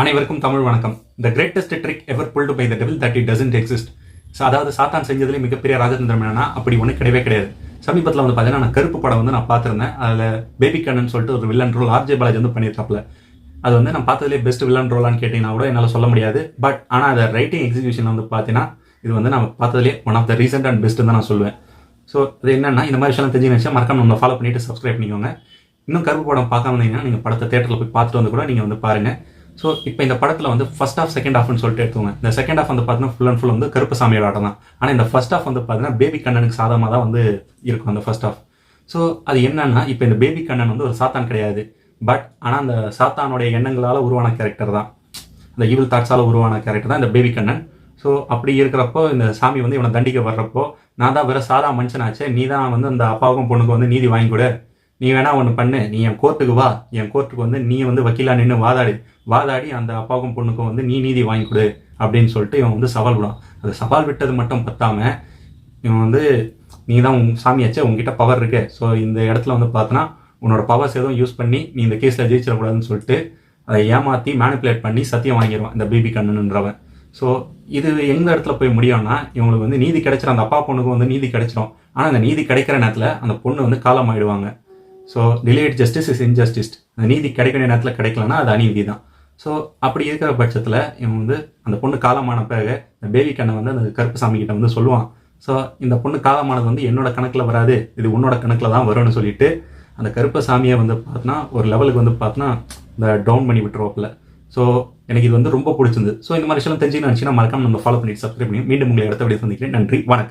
அனைவருக்கும் தமிழ் வணக்கம். The greatest trick ever pulled by the devil that it doesn't exist. So அதாவது சாத்தான் செஞ்சதுலேயே மிகப்பெரிய ராஜதந்திரம் என்னன்னா அப்படி ஒன்றும் கிடையவே கிடையாது. சமீபத்தில் வந்து பார்த்தீங்கன்னா நான் கருப்பு படம் வந்து நான் பார்த்துருந்தேன். அதில் பேபி கண்ணன் சொல்லிட்டு ஒரு வில்லன் ரோல் ஆர்ஜே பாலாஜி வந்து பண்ணியிருக்காப்புல. அது வந்து நான் பார்த்ததுலேயே பெஸ்ட் வில்லன் ரோலான்னு கேட்டிங்கன்னா கூட என்னால் சொல்ல முடியாது. பட் ஆனால் அதை ரைட்டிங் எக்ஸிக்யூஷன் வந்து பார்த்தீங்கன்னா இது வந்து நம்ம பார்த்ததுலேயே one of the recent and best தான் நான் சொல்லுவேன். ஸோ அது என்னன்னா இந்த மாதிரி விஷயம் தெரிஞ்சு மறக்காம நம்ம ஃபாலோ பண்ணிட்டு சப்ஸ்கிரைப் பண்ணிக்கோங்க. இன்னும் கருப்பு படம் பார்க்காம இருந்தீங்கன்னா நீங்கள் படத்தை தேட்டரில் போய் பார்த்துட்டு வந்து கூட நீங்கள் வந்து பாருங்கள். ஸோ இப்போ இந்த படத்தில் வந்து ஃபர்ஸ்ட் ஹாஃப் செகண்ட் ஹாஃப்னு சொல்லிட்டு எடுத்துவோங்க. இந்த செகண்ட் ஹாஃப் வந்து பார்த்தீங்கன்னா ஃபுல் அண்ட் ஃபுல் வந்து கருப்பு சாமியோட ஆட்டம் தான். ஆனால் இந்த ஃபர்ஸ்ட் ஹாஃப் வந்து பார்த்தீங்கன்னா பேபி கண்ணனுக்கு சாதமாக தான் வந்து இருக்கும் அந்த ஃபர்ஸ்ட் ஹாஃப். ஸோ அது என்னன்னா இப்போ இந்த பேபி கண்ணன் வந்து ஒரு சாத்தான் கிடையாது. பட் ஆனால் அந்த சாத்தானுடைய எண்ணங்களால் உருவான கேரக்டர் தான், அந்த ஈவில் தாட்ஸால் உருவான கேரக்டர் தான் இந்த பேபி கண்ணன். ஸோ அப்படி இருக்கிறப்போ இந்த சாமி வந்து இவனை தண்டிக்க வர்றப்போ நான் தான் வேறு சாதா மனுஷனாச்சே, நீ தான் வந்து அந்த அப்பாவுக்கும் பொண்ணுக்கு வந்து நீதி வாங்கி கொடு, நீ வேணா ஒன்று பண்ணு, நீ என் கோர்ட்டுக்கு வா, என் கோர்ட்டுக்கு வந்து நீ வந்து வக்கீலா நின்று வாதாடி அந்த அப்பாவுக்கும் பொண்ணுக்கும் வந்து நீ நீதி வாங்கி கொடு அப்படின்னு சொல்லிட்டு இவன் வந்து சவால் விடுவான். அது சவால் விட்டது மட்டும் பத்தாம இவன் வந்து நீ தான் உன் சாமியாச்சே, உங்ககிட்ட பவர் இருக்கு, ஸோ இந்த இடத்துல வந்து பார்த்தோன்னா உன்னோட பவர்ஸ் எதுவும் யூஸ் பண்ணி நீ இந்த கேஸில் ஜெயிச்சிடக்கூடாதுன்னு சொல்லிட்டு அதை ஏமாற்றி மேனிப்புலேட் பண்ணி சத்தியம் வாங்கிடுவான் இந்த பேபி கண்ணனுன்றவன். ஸோ இது எந்த இடத்துல போய் முடியும்னா இவங்களுக்கு வந்து நீதி கிடைச்சிடும், அந்த அப்பா பொண்ணுக்கு வந்து நீதி கிடைச்சிடும். ஆனால் அந்த நீதி கிடைக்கிற நேரத்தில் அந்த பொண்ணு வந்து காலம் ஆயிடுவாங்க. So delayed justice is injustice. அந்த நீதி கிடைக்கிற நேரத்தில் கிடைக்கலன்னா அது அநீதி தான். ஸோ அப்படி இருக்கிற பட்சத்தில் இவன் வந்து அந்த பொண்ணு காலமான பிறகு இந்த பேபி கண்ணை வந்து அந்த கருப்பு சாமி கிட்ட வந்து சொல்லுவான். ஸோ இந்த பொண்ணு காலமானது வந்து என்னோட கணக்கில் வராது, இது உன்னோட கணக்கில் தான் வரும்னு சொல்லிட்டு அந்த கருப்பு சாமியை வந்து பார்த்தோன்னா ஒரு லெவலுக்கு வந்து பார்த்தோன்னா இந்த டவுன் பண்ணி விட்டுருவாப்புல. ஸோ எனக்கு இது வந்து ரொம்ப பிடிச்சிருந்து. ஸோ இந்த மாதிரி விஷயம் தெரிஞ்சுன்னு நினச்சின்னா மறக்காம நம்ம ஃபாலோ பண்ணிட்டு சப்ஸ்கிரைப் பண்ணி மீண்டும் உங்களை அடுத்த வீடியோ சந்திக்கிறேன். நன்றி, வணக்கம்.